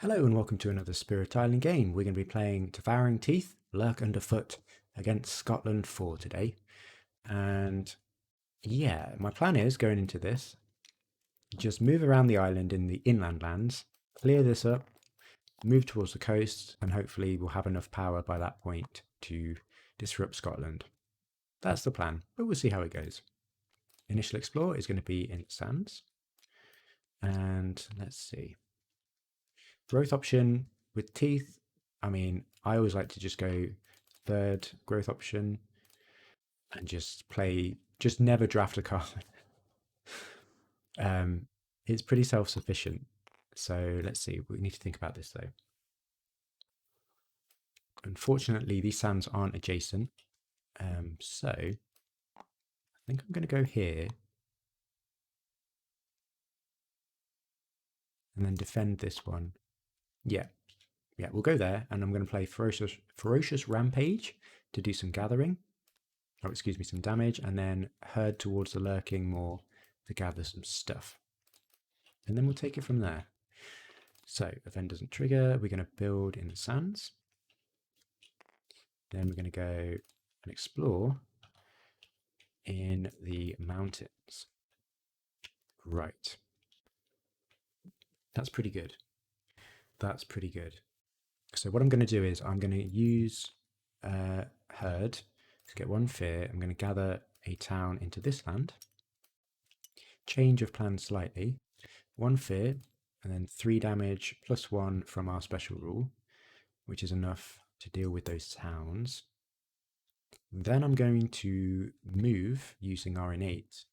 Hello and welcome to another Spirit Island game. We're going to be playing Devouring Teeth, Lurk Underfoot against Scotland 4 today. And yeah, my plan is going into this, just move around the island in the inland lands, clear this up, move towards the coast, and hopefully we'll have enough power by that point to disrupt Scotland. That's the plan, but we'll see how it goes. Initial explore is going to be in sands. And let's see. Growth option with teeth. I always like to just go third growth option and just never draft a card. It's pretty self-sufficient. So let's see. We need to think about this though. Unfortunately, these sands aren't adjacent. So I think I'm going to go here and then defend this one. Yeah, we'll go there, and I'm going to play ferocious rampage to do some gathering. Oh, excuse me, some damage, and then herd towards the lurking more to gather some stuff. And then we'll take it from there. So event doesn't trigger. We're going to build in the sands. Then we're going to go and explore in the mountains. Right. That's pretty good. That's pretty good. So what I'm going to do is I'm going to use herd to get one fear. I'm going to gather a town into this land. Change of plan slightly. One fear, and then 3 damage plus 1 from our special rule, which is enough to deal with those towns. Then I'm going to move using our innate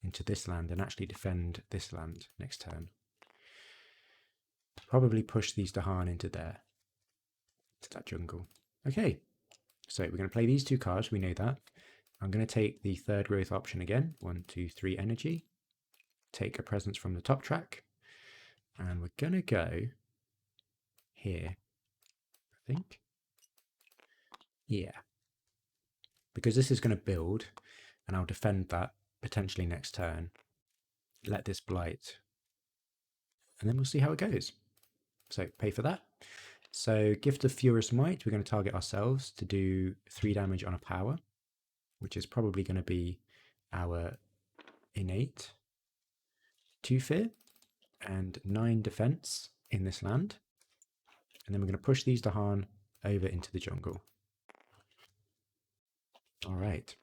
into this land and actually defend this land next turn. Probably push these Dahan into there, to that jungle. Okay, so we're going to play these 2 cards, we know that. I'm going to take the third growth option again, 1, 2, 3 energy, take a presence from the top track, and we're going to go here, I think. Yeah. Because this is going to build, and I'll defend that potentially next turn. Let this blight. And then we'll see how it goes. So pay for that. So Gift of Furious Might, we're going to target ourselves to do 3 damage on a power, which is probably going to be our innate. 2 fear and 9 defense in this land. And then we're going to push these Dahan over into the jungle. All right.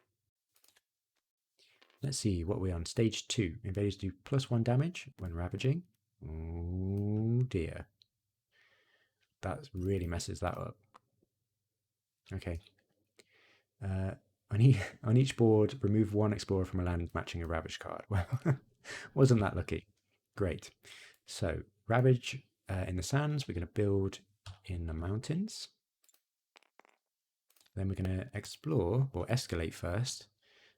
Let's see what we're on. Stage 2. Invaders do +1 damage when ravaging. Oh dear. That really messes that up. Okay. On each board, remove 1 explorer from a land matching a ravage card. Well, wasn't that lucky? Great. So, ravage in the sands. We're going to build in the mountains. Then we're going to explore or escalate first.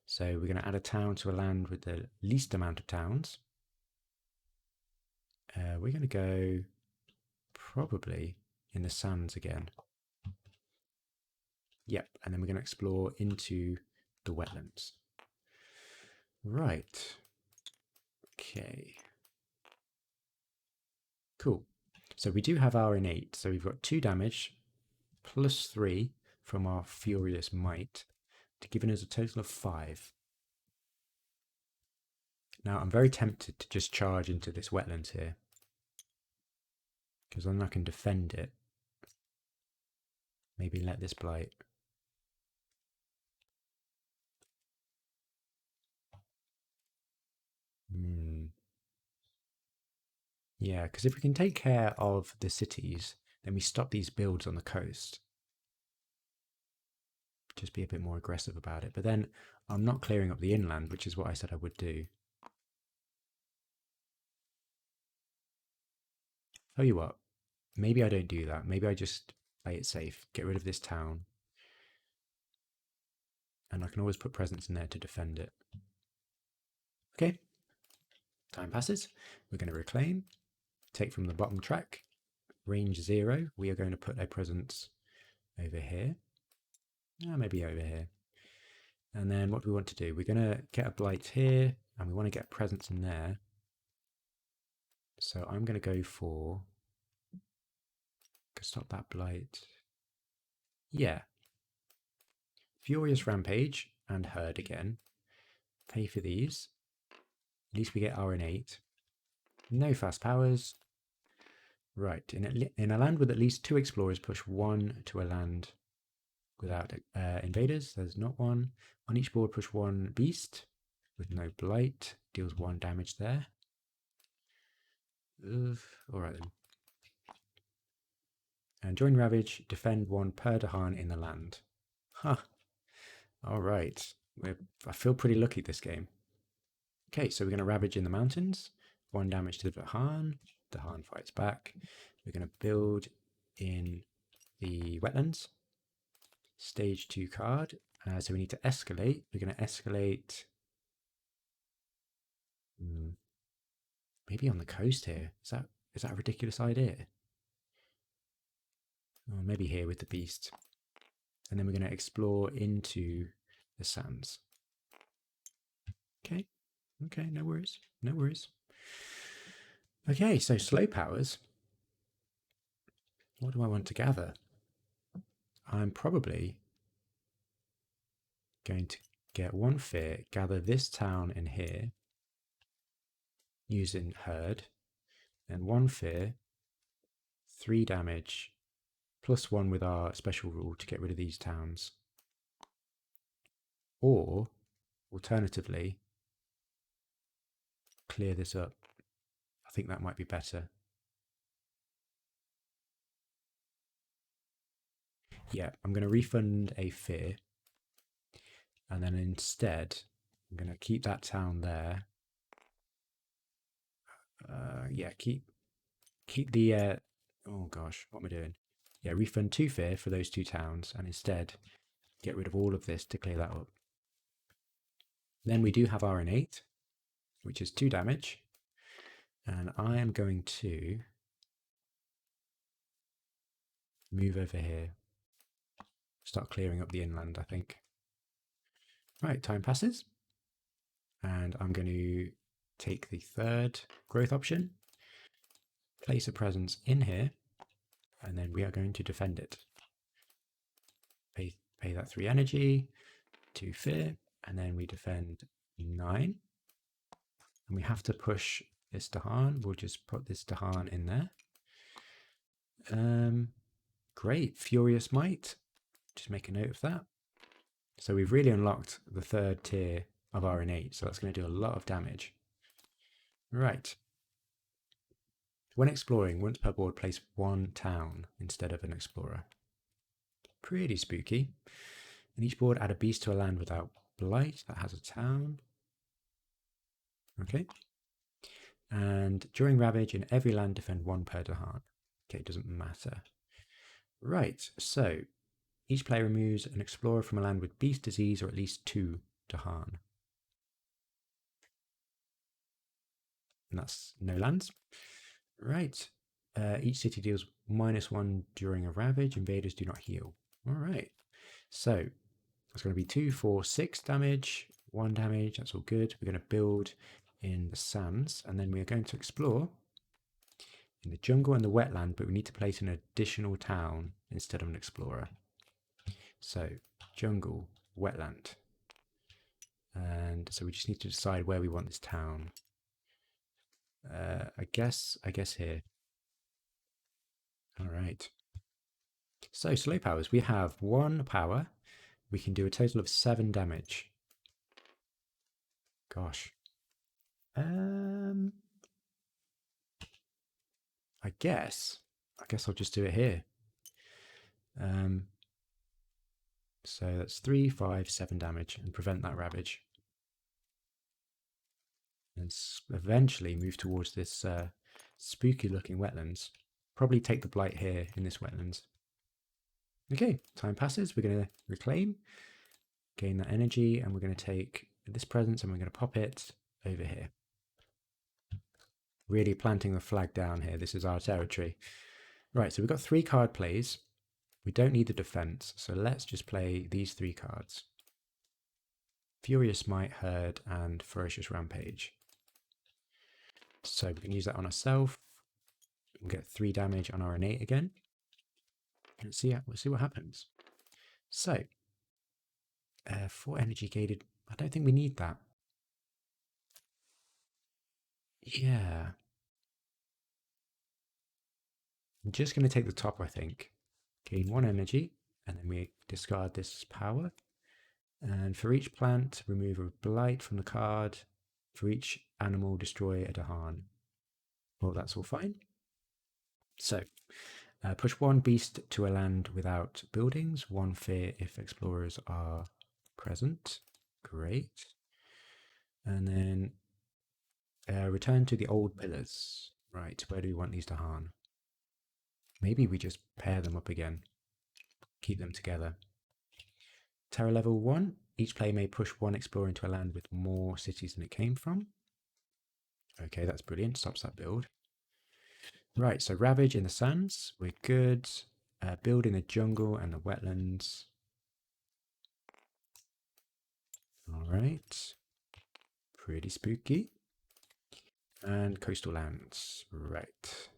So we're going to add a town to a land with the least amount of towns. We're going to go probably in the sands again. Yep, and then we're going to explore into the wetlands. Right. Okay. Cool. So we do have our innate. So we've got 2 damage plus 3 from our Furious Might, giving us a total of 5. Now I'm very tempted to just charge into this wetlands here, because then I can defend it. Maybe let this blight. Yeah, because if we can take care of the cities, then we stop these builds on the coast. Just be a bit more aggressive about it. But then I'm not clearing up the inland, which is what I said I would do. Tell you what, maybe I don't do that. Maybe I just play it safe, get rid of this town. And I can always put presence in there to defend it. Okay, time passes. We're going to reclaim, take from the bottom track, range 0. We are going to put a presence over here. Maybe over here. And then what do we want to do? We're going to get a blight here, and we want to get a presence in there. So I'm going to go for stop that blight. Yeah. Furious Rampage and Herd again. Pay for these. At least we get RN8. No fast powers. Right. In a land with at least 2 explorers, push 1 to a land without invaders. There's not one. On each board, push 1 beast with no blight. Deals 1 damage there. Alright then. And join Ravage, defend 1 per Dahan in the land. Huh. Alright. I feel pretty lucky this game. Okay, so we're going to Ravage in the mountains. 1 damage to the Dahan. Dahan fights back. We're going to build in the wetlands. Stage 2 card. So we need to escalate. We're going to escalate. Maybe on the coast here. Is that a ridiculous idea? Or maybe here with the beast. And then we're going to explore into the sands. Okay. Okay, no worries. No worries. Okay, so slow powers. What do I want to gather? I'm probably going to get 1 fear, gather this town in here, using Herd, and 1 fear, 3 damage, +1 with our special rule to get rid of these towns. Or, alternatively, clear this up. I think that might be better. Yeah, I'm going to refund a fear. And then instead, I'm going to keep that town there. Yeah, keep the... oh gosh, what am I doing? Yeah, refund 2 fear for those 2 towns. And instead, get rid of all of this to clear that up. Then we do have RN8, which is 2 damage. And I am going to move over here. Start clearing up the inland, I think. Right, time passes. And I'm going to take the 3rd growth option, place a presence in here, and then we are going to defend it. Pay that 3 energy, 2 fear, and then we defend 9. And we have to push this Dahan. We'll just put this Dahan in there. Great, Furious Might. Just make a note of that. So we've really unlocked the 3rd tier of RN8, so that's going to do a lot of damage. Right. When exploring, once per board, place 1 town instead of an explorer. Pretty spooky. And each board, add a beast to a land without blight that has a town. Okay. And during Ravage, in every land, defend 1 per Dahan. Okay, it doesn't matter. Right, so each player removes an explorer from a land with beast disease or at least 2 Dahan. And that's no lands. Right. Each city deals -1 during a Ravage. Invaders do not heal. All right. So it's going to be 2, 4, 6 damage, 1 damage. That's all good. We're going to build in the sands, and then we're going to explore in the jungle and the wetland, but we need to place an additional town instead of an explorer. So jungle, wetland. And so we just need to decide where we want this town. I guess here. All right. So slow powers, we have 1 power. We can do a total of 7 damage. Gosh. I guess I'll just do it here. So that's 3, 5, 7 damage and prevent that Ravage. And eventually move towards this spooky looking wetlands. Probably take the blight here in this wetlands. Okay, time passes. We're going to reclaim, gain that energy, and we're going to take this presence and we're going to pop it over here. Really planting the flag down here. This is our territory. Right, so we've got 3 card plays. We don't need the defense, so let's just play these 3 cards. Furious Might, Herd, and Ferocious Rampage. So we can use that on ourselves. We'll get 3 damage on RN8 again. Let's see what happens. So, 4 energy gated. I don't think we need that. Yeah. I'm just going to take the top, I think. Gain 1 energy, and then we discard this power. And for each plant, remove a blight from the card. For each animal, destroy a Dahan. Well, that's all fine. So, push 1 beast to a land without buildings, 1 fear if explorers are present. Great. And then return to the old pillars. Right, where do we want these Dahan? Maybe we just pair them up again. Keep them together. Terror level 1. Each player may push 1 explorer into a land with more cities than it came from. Okay, that's brilliant. Stops that build. Right, so Ravage in the sands. We're good. Build in the jungle and the wetlands. All right. Pretty spooky. And coastal lands. Right.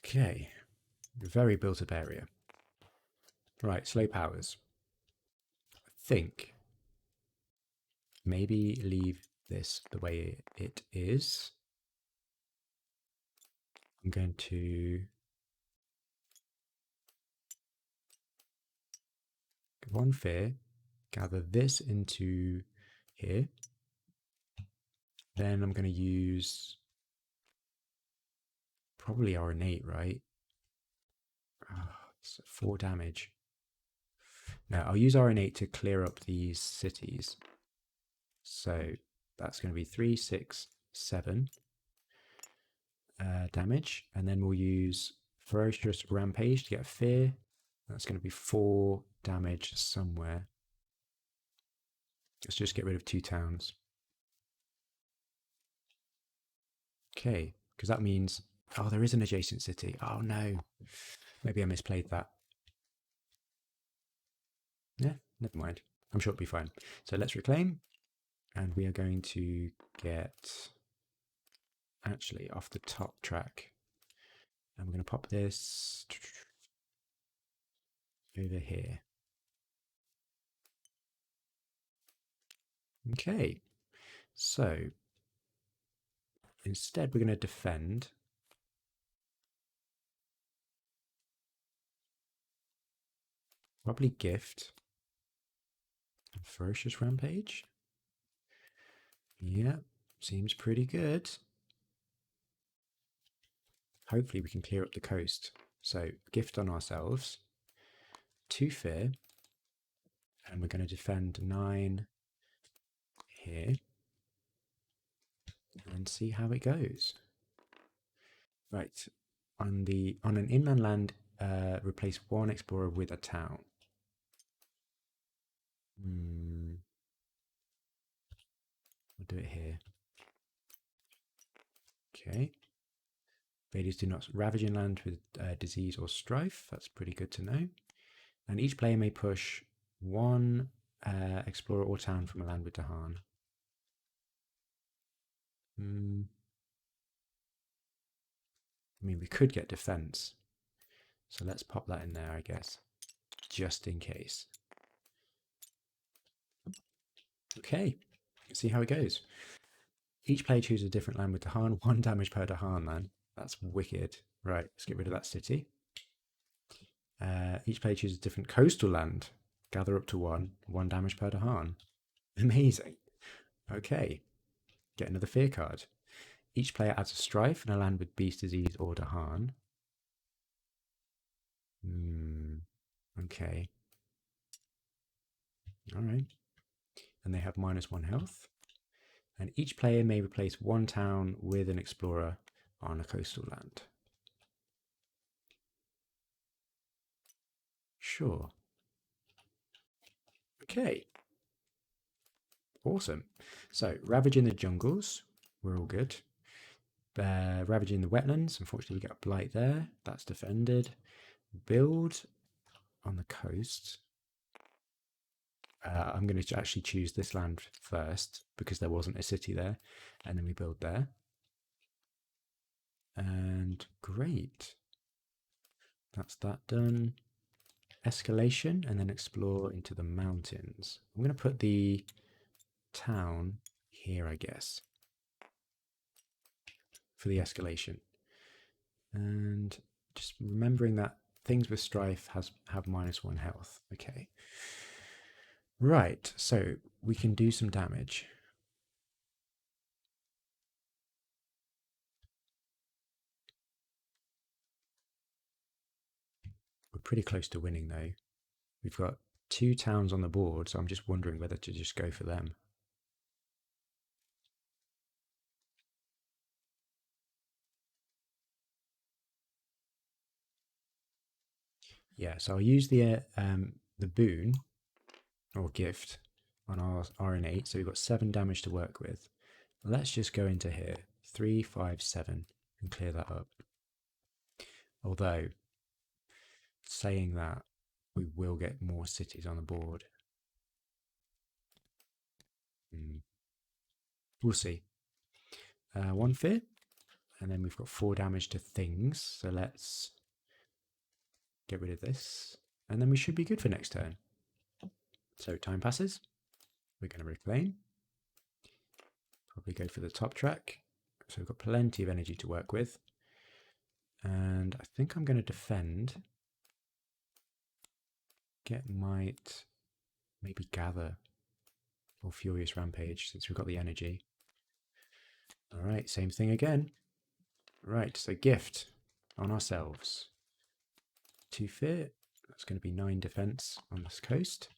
Okay. Very built up area. Right, slow powers. I think maybe leave this the way it is. I'm going to go 1 fear, gather this into here. Then I'm going to use probably our innate, right? So 4 damage. Now I'll use our innate to clear up these cities. So that's going to be 3, 6, 7 damage. And then we'll use Ferocious Rampage to get a fear. That's going to be 4 damage somewhere. Let's just get rid of 2 towns. Okay, because that means... Oh, there is an adjacent city. Oh no. Maybe I misplayed that. Yeah, never mind. I'm sure it'll be fine. So let's reclaim. And we are going to get... actually off the top track. And we're going to pop this over here. Okay, so instead we're going to defend. Probably gift. Ferocious Rampage. Yeah, seems pretty good. Hopefully we can clear up the coast. So gift on ourselves. 2 fear. And we're going to defend 9 here. And see how it goes. Right. On an inland land, replace 1 explorer with a town. We'll do it here. Okay. Invaders do not ravage inland with disease or strife. That's pretty good to know. And each player may push 1 explorer or town from a land with Dahan. I mean, we could get defense. So let's pop that in there, I guess. Just in case. Okay. Let's see how it goes. Each player chooses a different land with Dahan. 1 damage per Dahan, man. That's wicked. Right, let's get rid of that city. Each player chooses a different coastal land. Gather up to 1. 1 damage per Dahan. Amazing. Okay. Get another fear card. Each player adds a strife and a land with beast disease or Dahan. Okay. All right. And they have -1 health. And each player may replace 1 town with an explorer on a coastal land. Sure. Okay. Awesome. So, ravaging the jungles. We're all good. Ravaging the wetlands. Unfortunately, we get a blight there. That's defended. Build on the coast. I'm going to actually choose this land first because there wasn't a city there. And then we build there. And great. That's that done. Escalation, and then explore into the mountains. I'm going to put the town here, I guess, for the escalation. And just remembering that things with strife have -1 health. Okay. Right, so we can do some damage. We're pretty close to winning though. We've got 2 towns on the board, so I'm just wondering whether to just go for them. Yeah, so I'll use the boon or gift on our RN8. So we've got 7 damage to work with. Let's just go into here, 3, 5, 7, and clear that up. Although, saying that, we will get more cities on the board. We'll see. 1 fear, and then we've got 4 damage to things. So let's get rid of this, and then we should be good for next turn. So time passes. We're going to reclaim. Probably go for the top track. So we've got plenty of energy to work with. And I think I'm going to defend. Get might, maybe gather, or furious rampage since we've got the energy. All right, same thing again. Right, so gift on ourselves. 2 fear. That's going to be 9 defense on this coast.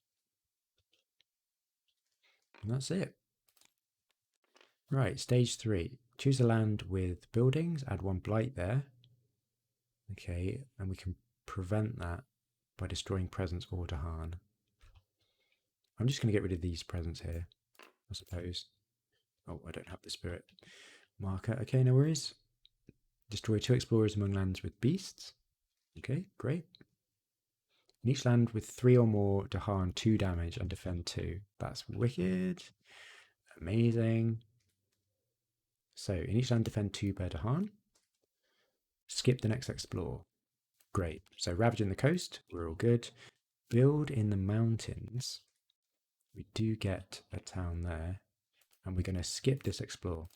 And that's it. Right, stage 3. Choose a land with buildings, add 1 blight there. Okay, and we can prevent that by destroying presence or Dahan. I'm just going to get rid of these presents here, I suppose. Oh, I don't have the spirit marker. Okay, no worries. Destroy 2 explorers among lands with beasts. Okay, great. In each land with 3 or more, Dahan 2 damage and defend 2. That's wicked. Amazing. So in each land, defend 2 per Dahan. Skip the next explore. Great. So ravaging the coast, we're all good. Build in the mountains. We do get a town there. And we're going to skip this explore.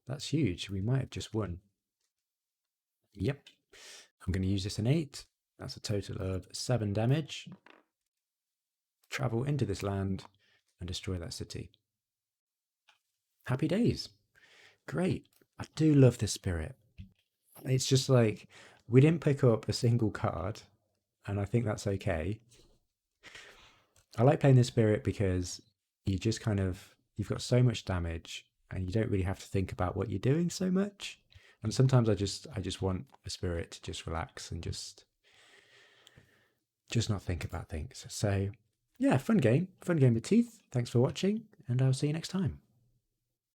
That's huge. We might have just won. Yep. I'm going to use this in 8. That's a total of 7 damage. Travel into this land and destroy that city. Happy days. Great. I do love this spirit. It's just like, we didn't pick up a single card, and I think that's okay. I like playing this spirit because you just kind of, you've got so much damage and you don't really have to think about what you're doing so much. And sometimes I just want a spirit to just relax and just not think about things. So yeah, fun game with teeth. Thanks for watching, and I'll see you next time.